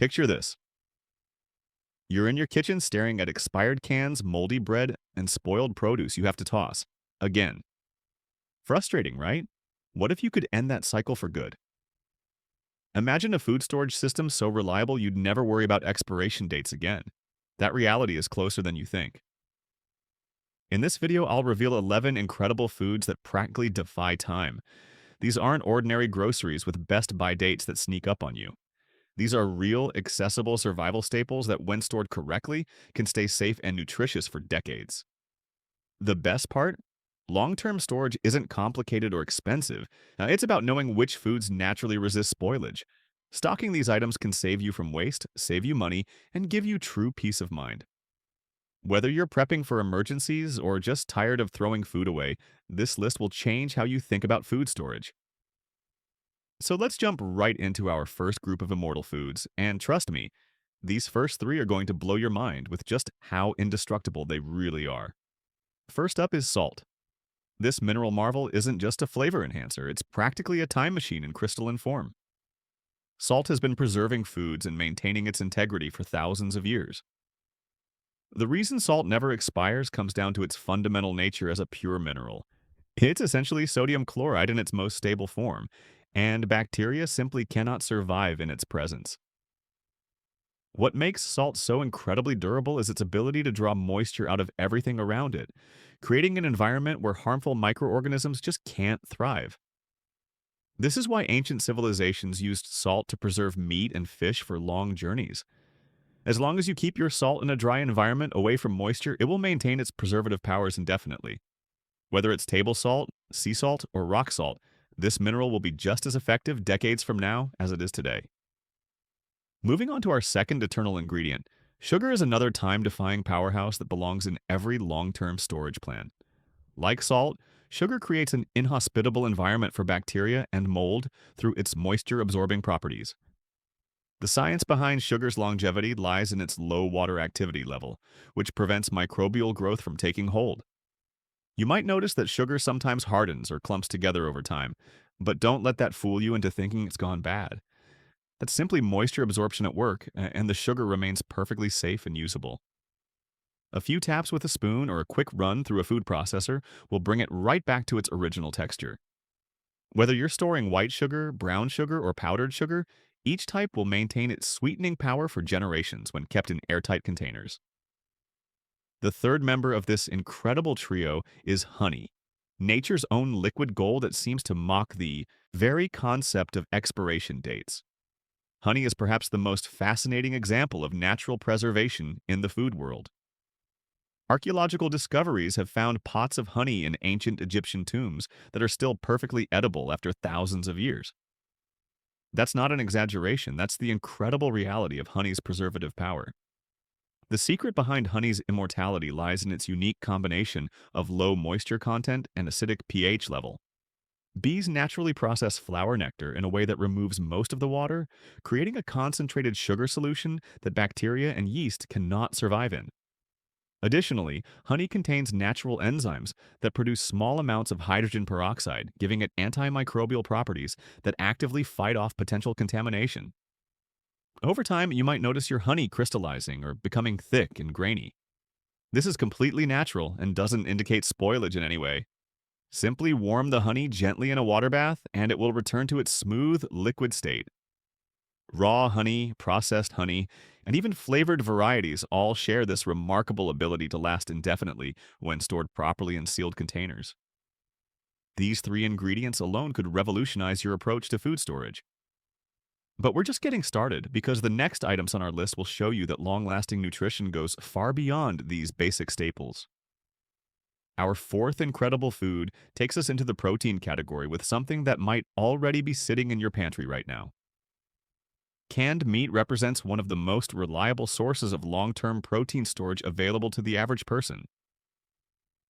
Picture this. You're in your kitchen staring at expired cans, moldy bread, and spoiled produce you have to toss. Again. Frustrating, right? What if you could end that cycle for good? Imagine a food storage system so reliable you'd never worry about expiration dates again. That reality is closer than you think. In this video, I'll reveal 11 incredible foods that practically defy time. These aren't ordinary groceries with best-by dates that sneak up on you. These are real, accessible survival staples that, when stored correctly, can stay safe and nutritious for decades. The best part? Long-term storage isn't complicated or expensive. It's about knowing which foods naturally resist spoilage. Stocking these items can save you from waste, save you money, and give you true peace of mind. Whether you're prepping for emergencies or just tired of throwing food away, this list will change how you think about food storage. So let's jump right into our first group of immortal foods, and trust me, these first three are going to blow your mind with just how indestructible they really are. First up is salt. This mineral marvel isn't just a flavor enhancer, it's practically a time machine in crystalline form. Salt has been preserving foods and maintaining its integrity for thousands of years. The reason salt never expires comes down to its fundamental nature as a pure mineral. It's essentially sodium chloride in its most stable form, and bacteria simply cannot survive in its presence. What makes salt so incredibly durable is its ability to draw moisture out of everything around it, creating an environment where harmful microorganisms just can't thrive. This is why ancient civilizations used salt to preserve meat and fish for long journeys. As long as you keep your salt in a dry environment away from moisture, it will maintain its preservative powers indefinitely. Whether it's table salt, sea salt, or rock salt, this mineral will be just as effective decades from now as it is today. Moving on to our second eternal ingredient, sugar is another time-defying powerhouse that belongs in every long-term storage plan. Like salt, sugar creates an inhospitable environment for bacteria and mold through its moisture-absorbing properties. The science behind sugar's longevity lies in its low water activity level, which prevents microbial growth from taking hold. You might notice that sugar sometimes hardens or clumps together over time, but don't let that fool you into thinking it's gone bad. That's simply moisture absorption at work, and the sugar remains perfectly safe and usable. A few taps with a spoon or a quick run through a food processor will bring it right back to its original texture. Whether you're storing white sugar, brown sugar, or powdered sugar, each type will maintain its sweetening power for generations when kept in airtight containers. The third member of this incredible trio is honey, nature's own liquid gold that seems to mock the very concept of expiration dates. Honey is perhaps the most fascinating example of natural preservation in the food world. Archaeological discoveries have found pots of honey in ancient Egyptian tombs that are still perfectly edible after thousands of years. That's not an exaggeration, that's the incredible reality of honey's preservative power. The secret behind honey's immortality lies in its unique combination of low moisture content and acidic pH level. Bees naturally process flower nectar in a way that removes most of the water, creating a concentrated sugar solution that bacteria and yeast cannot survive in. Additionally, honey contains natural enzymes that produce small amounts of hydrogen peroxide, giving it antimicrobial properties that actively fight off potential contamination. Over time, you might notice your honey crystallizing or becoming thick and grainy. This is completely natural and doesn't indicate spoilage in any way. Simply warm the honey gently in a water bath, and it will return to its smooth, liquid state. Raw honey, processed honey, and even flavored varieties all share this remarkable ability to last indefinitely when stored properly in sealed containers. These three ingredients alone could revolutionize your approach to food storage. But we're just getting started because the next items on our list will show you that long-lasting nutrition goes far beyond these basic staples. Our fourth incredible food takes us into the protein category with something that might already be sitting in your pantry right now. Canned meat represents one of the most reliable sources of long-term protein storage available to the average person.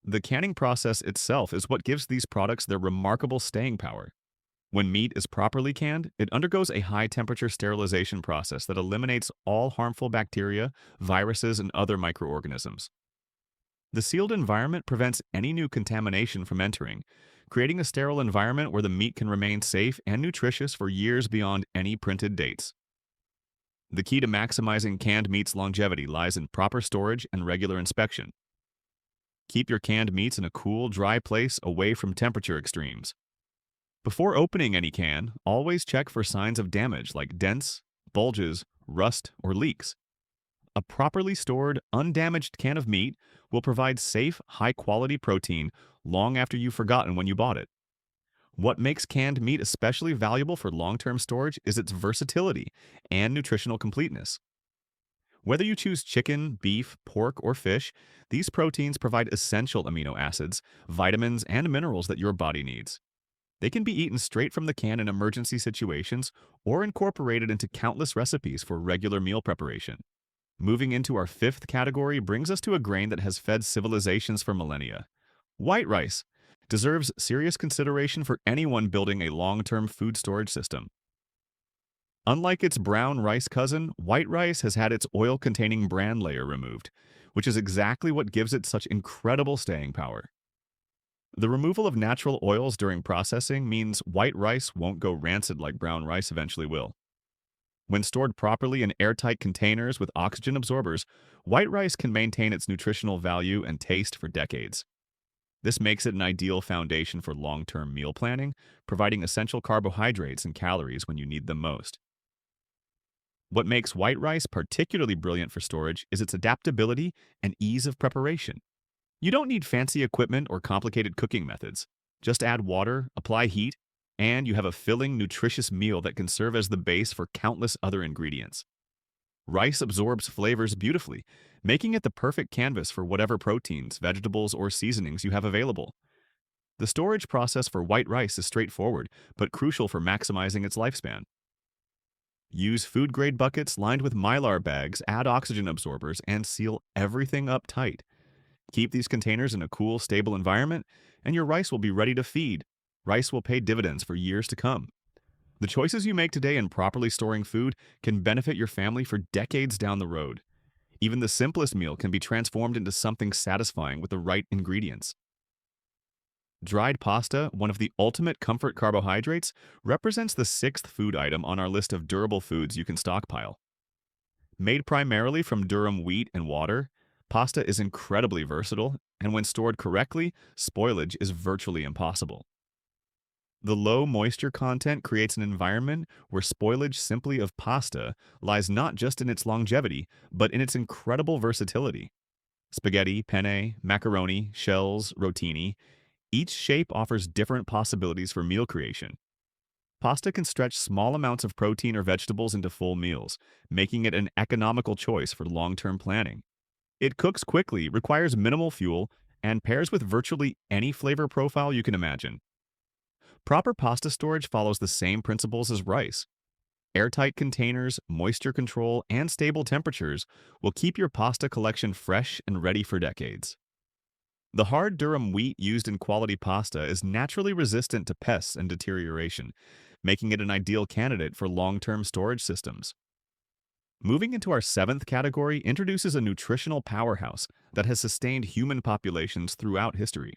The canning process itself is what gives these products their remarkable staying power. When meat is properly canned, it undergoes a high-temperature sterilization process that eliminates all harmful bacteria, viruses, and other microorganisms. The sealed environment prevents any new contamination from entering, creating a sterile environment where the meat can remain safe and nutritious for years beyond any printed dates. The key to maximizing canned meat's longevity lies in proper storage and regular inspection. Keep your canned meats in a cool, dry place away from temperature extremes. Before opening any can, always check for signs of damage like dents, bulges, rust, or leaks. A properly stored, undamaged can of meat will provide safe, high-quality protein long after you've forgotten when you bought it. What makes canned meat especially valuable for long-term storage is its versatility and nutritional completeness. Whether you choose chicken, beef, pork, or fish, these proteins provide essential amino acids, vitamins, and minerals that your body needs. They can be eaten straight from the can in emergency situations or incorporated into countless recipes for regular meal preparation. Moving into our fifth category brings us to a grain that has fed civilizations for millennia. White rice deserves serious consideration for anyone building a long-term food storage system. Unlike its brown rice cousin, white rice has had its oil-containing bran layer removed, which is exactly what gives it such incredible staying power. The removal of natural oils during processing means white rice won't go rancid like brown rice eventually will. When stored properly in airtight containers with oxygen absorbers, white rice can maintain its nutritional value and taste for decades. This makes it an ideal foundation for long-term meal planning, providing essential carbohydrates and calories when you need them most. What makes white rice particularly brilliant for storage is its adaptability and ease of preparation. You don't need fancy equipment or complicated cooking methods. Just add water, apply heat, and you have a filling, nutritious meal that can serve as the base for countless other ingredients. Rice absorbs flavors beautifully, making it the perfect canvas for whatever proteins, vegetables, or seasonings you have available. The storage process for white rice is straightforward, but crucial for maximizing its lifespan. Use food-grade buckets lined with mylar bags, add oxygen absorbers, and seal everything up tight. Keep these containers in a cool, stable environment, and your rice will be ready to feed. Rice will pay dividends for years to come. The choices you make today in properly storing food can benefit your family for decades down the road. Even the simplest meal can be transformed into something satisfying with the right ingredients. Dried pasta, one of the ultimate comfort carbohydrates, represents the sixth food item on our list of durable foods you can stockpile. Made primarily from durum wheat and water, pasta is incredibly versatile, and when stored correctly, spoilage is virtually impossible. The low moisture content creates an environment where spoilage simply of pasta lies not just in its longevity, but in its incredible versatility. Spaghetti, penne, macaroni, shells, rotini, each shape offers different possibilities for meal creation. Pasta can stretch small amounts of protein or vegetables into full meals, making it an economical choice for long-term planning. It cooks quickly, requires minimal fuel, and pairs with virtually any flavor profile you can imagine. Proper pasta storage follows the same principles as rice. Airtight containers, moisture control, and stable temperatures will keep your pasta collection fresh and ready for decades. The hard durum wheat used in quality pasta is naturally resistant to pests and deterioration, making it an ideal candidate for long-term storage systems. Moving into our seventh category introduces a nutritional powerhouse that has sustained human populations throughout history.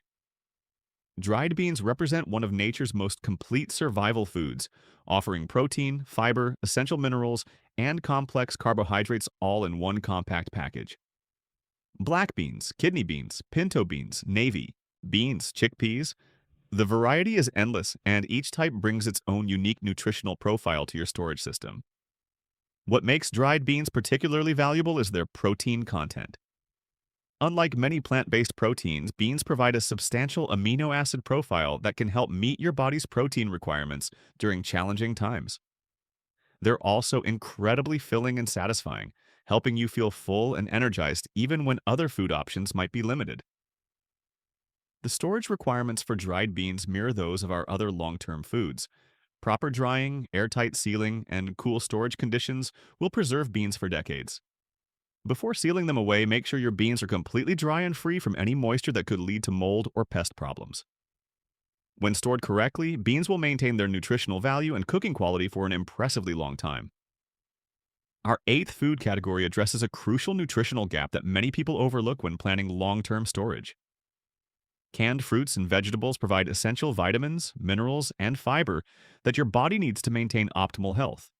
Dried beans represent one of nature's most complete survival foods, offering protein, fiber, essential minerals, and complex carbohydrates all in one compact package. Black beans, kidney beans, pinto beans, navy, beans, chickpeas. The variety is endless, and each type brings its own unique nutritional profile to your storage system. What makes dried beans particularly valuable is their protein content. Unlike many plant-based proteins, beans provide a substantial amino acid profile that can help meet your body's protein requirements during challenging times. They're also incredibly filling and satisfying, helping you feel full and energized even when other food options might be limited. The storage requirements for dried beans mirror those of our other long-term foods. Proper drying, airtight sealing, and cool storage conditions will preserve beans for decades. Before sealing them away, make sure your beans are completely dry and free from any moisture that could lead to mold or pest problems. When stored correctly, beans will maintain their nutritional value and cooking quality for an impressively long time. Our eighth food category addresses a crucial nutritional gap that many people overlook when planning long-term storage. Canned fruits and vegetables provide essential vitamins, minerals, and fiber that your body needs to maintain optimal health.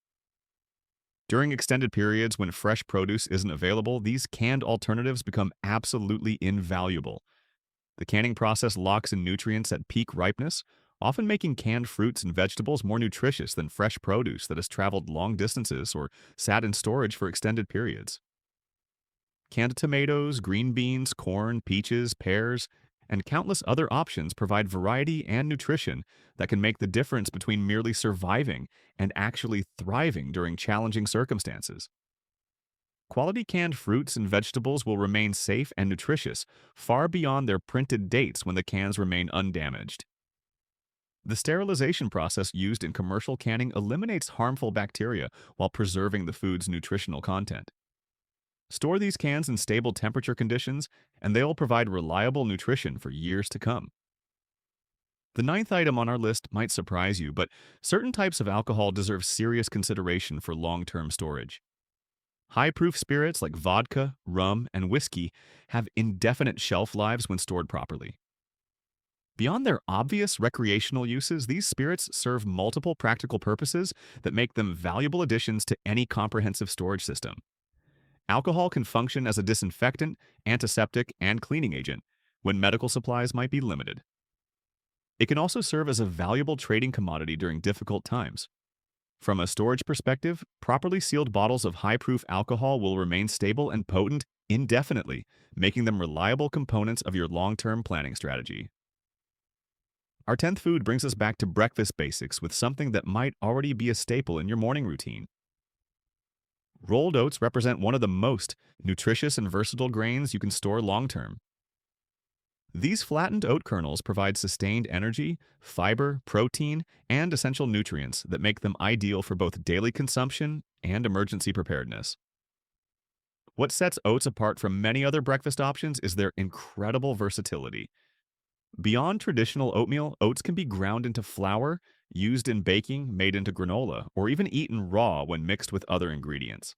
During extended periods when fresh produce isn't available, these canned alternatives become absolutely invaluable. The canning process locks in nutrients at peak ripeness, often making canned fruits and vegetables more nutritious than fresh produce that has traveled long distances or sat in storage for extended periods. Canned tomatoes, green beans, corn, peaches, pears, and countless other options provide variety and nutrition that can make the difference between merely surviving and actually thriving during challenging circumstances. Quality canned fruits and vegetables will remain safe and nutritious far beyond their printed dates when the cans remain undamaged. The sterilization process used in commercial canning eliminates harmful bacteria while preserving the food's nutritional content. Store these cans in stable temperature conditions, and they will provide reliable nutrition for years to come. The ninth item on our list might surprise you, but certain types of alcohol deserve serious consideration for long-term storage. High-proof spirits like vodka, rum, and whiskey have indefinite shelf lives when stored properly. Beyond their obvious recreational uses, these spirits serve multiple practical purposes that make them valuable additions to any comprehensive storage system. Alcohol can function as a disinfectant, antiseptic, and cleaning agent when medical supplies might be limited. It can also serve as a valuable trading commodity during difficult times. From a storage perspective, properly sealed bottles of high-proof alcohol will remain stable and potent indefinitely, making them reliable components of your long-term planning strategy. Our 10th food brings us back to breakfast basics with something that might already be a staple in your morning routine. Rolled oats represent one of the most nutritious and versatile grains you can store long-term. These flattened oat kernels provide sustained energy, fiber, protein, and essential nutrients that make them ideal for both daily consumption and emergency preparedness. What sets oats apart from many other breakfast options is their incredible versatility. Beyond traditional oatmeal, oats can be ground into flour, used in baking, made into granola, or even eaten raw when mixed with other ingredients.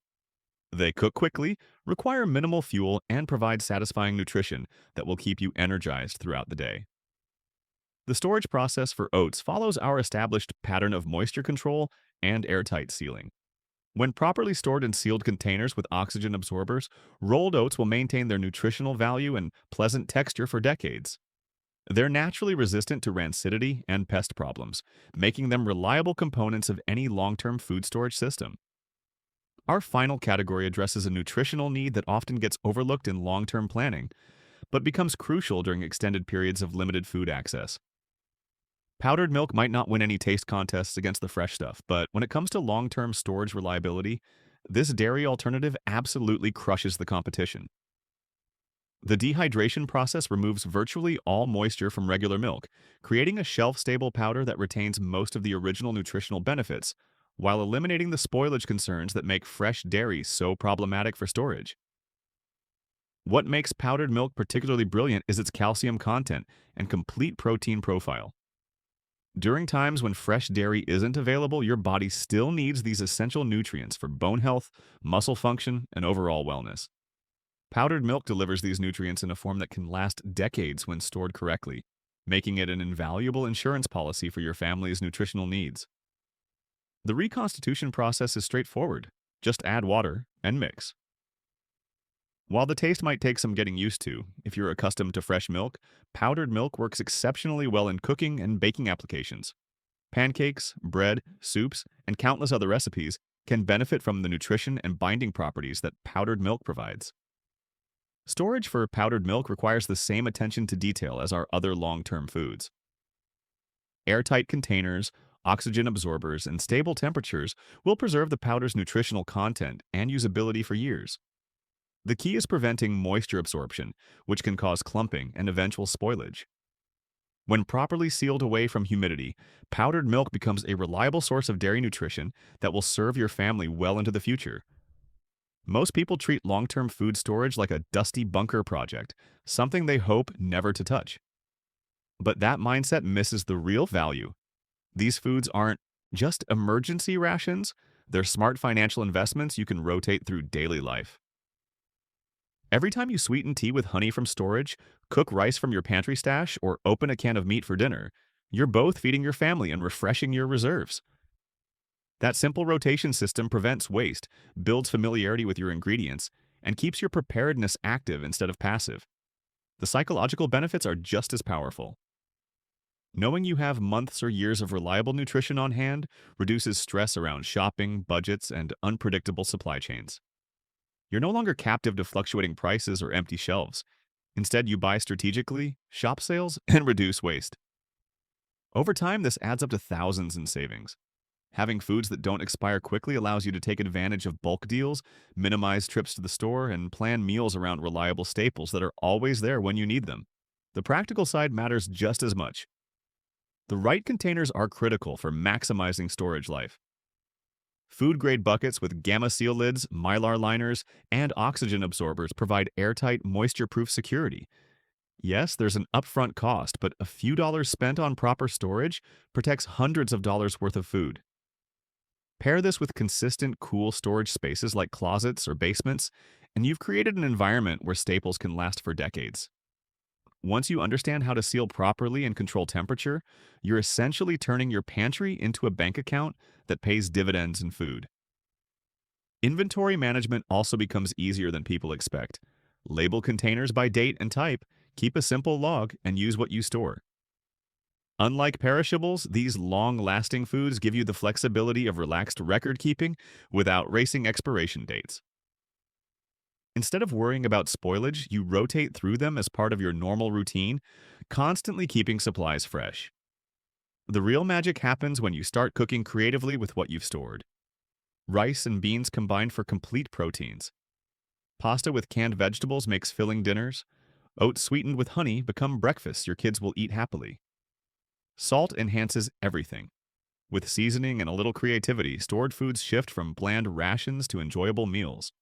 They cook quickly, require minimal fuel, and provide satisfying nutrition that will keep you energized throughout the day. The storage process for oats follows our established pattern of moisture control and airtight sealing. When properly stored in sealed containers with oxygen absorbers, rolled oats will maintain their nutritional value and pleasant texture for decades. They're naturally resistant to rancidity and pest problems, making them reliable components of any long-term food storage system. Our final category addresses a nutritional need that often gets overlooked in long-term planning, but becomes crucial during extended periods of limited food access. Powdered milk might not win any taste contests against the fresh stuff, but when it comes to long-term storage reliability, this dairy alternative absolutely crushes the competition. The dehydration process removes virtually all moisture from regular milk, creating a shelf-stable powder that retains most of the original nutritional benefits, while eliminating the spoilage concerns that make fresh dairy so problematic for storage. What makes powdered milk particularly brilliant is its calcium content and complete protein profile. During times when fresh dairy isn't available, your body still needs these essential nutrients for bone health, muscle function, and overall wellness. Powdered milk delivers these nutrients in a form that can last decades when stored correctly, making it an invaluable insurance policy for your family's nutritional needs. The reconstitution process is straightforward. Just add water and mix. While the taste might take some getting used to, if you're accustomed to fresh milk, powdered milk works exceptionally well in cooking and baking applications. Pancakes, bread, soups, and countless other recipes can benefit from the nutrition and binding properties that powdered milk provides. Storage for powdered milk requires the same attention to detail as our other long-term foods. Airtight containers, oxygen absorbers, and stable temperatures will preserve the powder's nutritional content and usability for years. The key is preventing moisture absorption, which can cause clumping and eventual spoilage. When properly sealed away from humidity, powdered milk becomes a reliable source of dairy nutrition that will serve your family well into the future. Most people treat long-term food storage like a dusty bunker project, something they hope never to touch. But that mindset misses the real value. These foods aren't just emergency rations, they're smart financial investments you can rotate through daily life. Every time you sweeten tea with honey from storage, cook rice from your pantry stash, or open a can of meat for dinner, you're both feeding your family and refreshing your reserves. That simple rotation system prevents waste, builds familiarity with your ingredients, and keeps your preparedness active instead of passive. The psychological benefits are just as powerful. Knowing you have months or years of reliable nutrition on hand reduces stress around shopping, budgets, and unpredictable supply chains. You're no longer captive to fluctuating prices or empty shelves. Instead, you buy strategically, shop sales, and reduce waste. Over time, this adds up to thousands in savings. Having foods that don't expire quickly allows you to take advantage of bulk deals, minimize trips to the store, and plan meals around reliable staples that are always there when you need them. The practical side matters just as much. The right containers are critical for maximizing storage life. Food-grade buckets with Gamma Seal lids, Mylar liners, and oxygen absorbers provide airtight, moisture-proof security. Yes, there's an upfront cost, but a few dollars spent on proper storage protects hundreds of dollars worth of food. Pair this with consistent, cool storage spaces like closets or basements, and you've created an environment where staples can last for decades. Once you understand how to seal properly and control temperature, you're essentially turning your pantry into a bank account that pays dividends in food. Inventory management also becomes easier than people expect. Label containers by date and type, keep a simple log, and use what you store. Unlike perishables, these long-lasting foods give you the flexibility of relaxed record keeping without racing expiration dates. Instead of worrying about spoilage, you rotate through them as part of your normal routine, constantly keeping supplies fresh. The real magic happens when you start cooking creatively with what you've stored. Rice and beans combine for complete proteins. Pasta with canned vegetables makes filling dinners. Oats sweetened with honey become breakfasts your kids will eat happily. Salt enhances everything. With seasoning and a little creativity, stored foods shift from bland rations to enjoyable meals.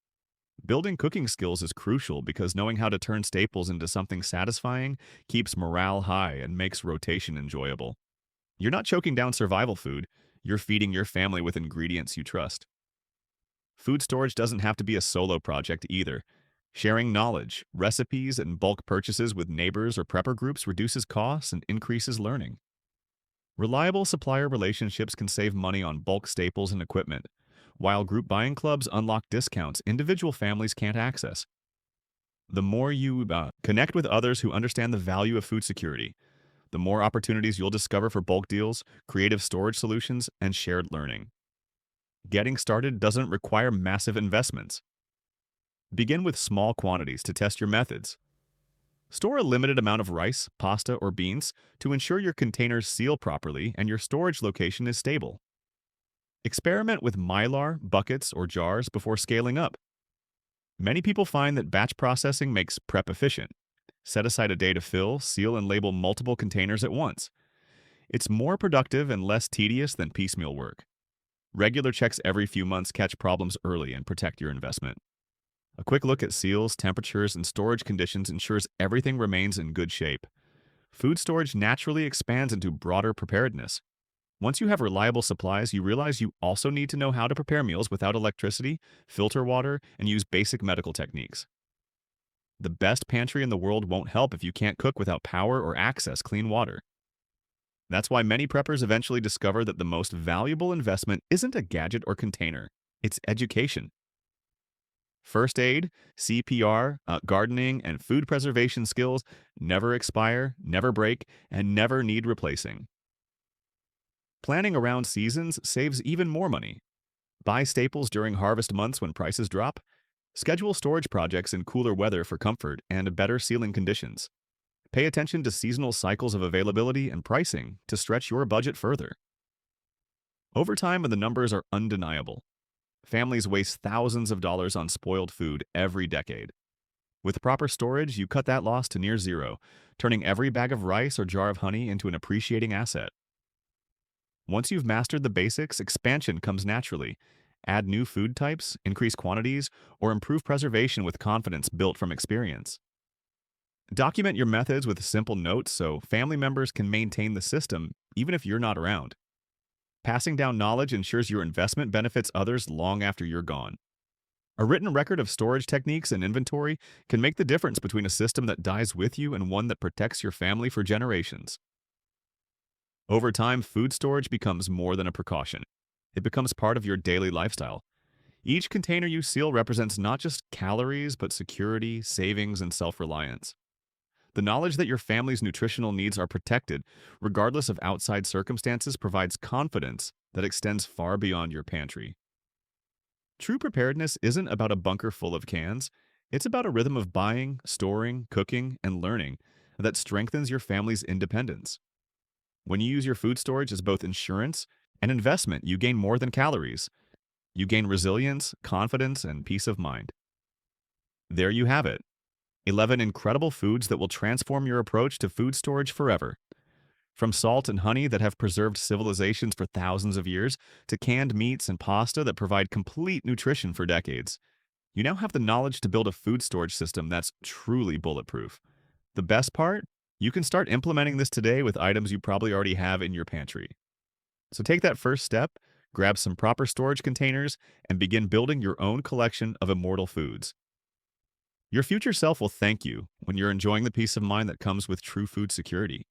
Building cooking skills is crucial because knowing how to turn staples into something satisfying keeps morale high and makes rotation enjoyable. You're not choking down survival food, you're feeding your family with ingredients you trust. Food storage doesn't have to be a solo project either. Sharing knowledge, recipes, and bulk purchases with neighbors or prepper groups reduces costs and increases learning. Reliable supplier relationships can save money on bulk staples and equipment, while group buying clubs unlock discounts individual families can't access. The more you connect with others who understand the value of food security, the more opportunities you'll discover for bulk deals, creative storage solutions, and shared learning. Getting started doesn't require massive investments. Begin with small quantities to test your methods. Store a limited amount of rice, pasta, or beans to ensure your containers seal properly and your storage location is stable. Experiment with Mylar, buckets, or jars before scaling up. Many people find that batch processing makes prep efficient. Set aside a day to fill, seal, and label multiple containers at once. It's more productive and less tedious than piecemeal work. Regular checks every few months catch problems early and protect your investment. A quick look at seals, temperatures, and storage conditions ensures everything remains in good shape. Food storage naturally expands into broader preparedness. Once you have reliable supplies, you realize you also need to know how to prepare meals without electricity, filter water, and use basic medical techniques. The best pantry in the world won't help if you can't cook without power or access clean water. That's why many preppers eventually discover that the most valuable investment isn't a gadget or container, it's education. First aid, CPR, gardening, and food preservation skills never expire, never break, and never need replacing. Planning around seasons saves even more money. Buy staples during harvest months when prices drop. Schedule storage projects in cooler weather for comfort and better sealing conditions. Pay attention to seasonal cycles of availability and pricing to stretch your budget further. Over time, the numbers are undeniable. Families waste thousands of dollars on spoiled food every decade. With proper storage, you cut that loss to near zero, turning every bag of rice or jar of honey into an appreciating asset. Once you've mastered the basics, expansion comes naturally. Add new food types, increase quantities, or improve preservation with confidence built from experience. Document your methods with simple notes so family members can maintain the system even if you're not around. Passing down knowledge ensures your investment benefits others long after you're gone. A written record of storage techniques and inventory can make the difference between a system that dies with you and one that protects your family for generations. Over time, food storage becomes more than a precaution. It becomes part of your daily lifestyle. Each container you seal represents not just calories, but security, savings, and self reliance. The knowledge that your family's nutritional needs are protected, regardless of outside circumstances, provides confidence that extends far beyond your pantry. True preparedness isn't about a bunker full of cans, it's about a rhythm of buying, storing, cooking, and learning that strengthens your family's independence. When you use your food storage as both insurance and investment, you gain more than calories. You gain resilience, confidence, and peace of mind. There you have it, 11 incredible foods that will transform your approach to food storage forever. From salt and honey that have preserved civilizations for thousands of years, to canned meats and pasta that provide complete nutrition for decades, you now have the knowledge to build a food storage system that's truly bulletproof. The best part? You can start implementing this today with items you probably already have in your pantry. So take that first step, grab some proper storage containers, and begin building your own collection of immortal foods. Your future self will thank you when you're enjoying the peace of mind that comes with true food security.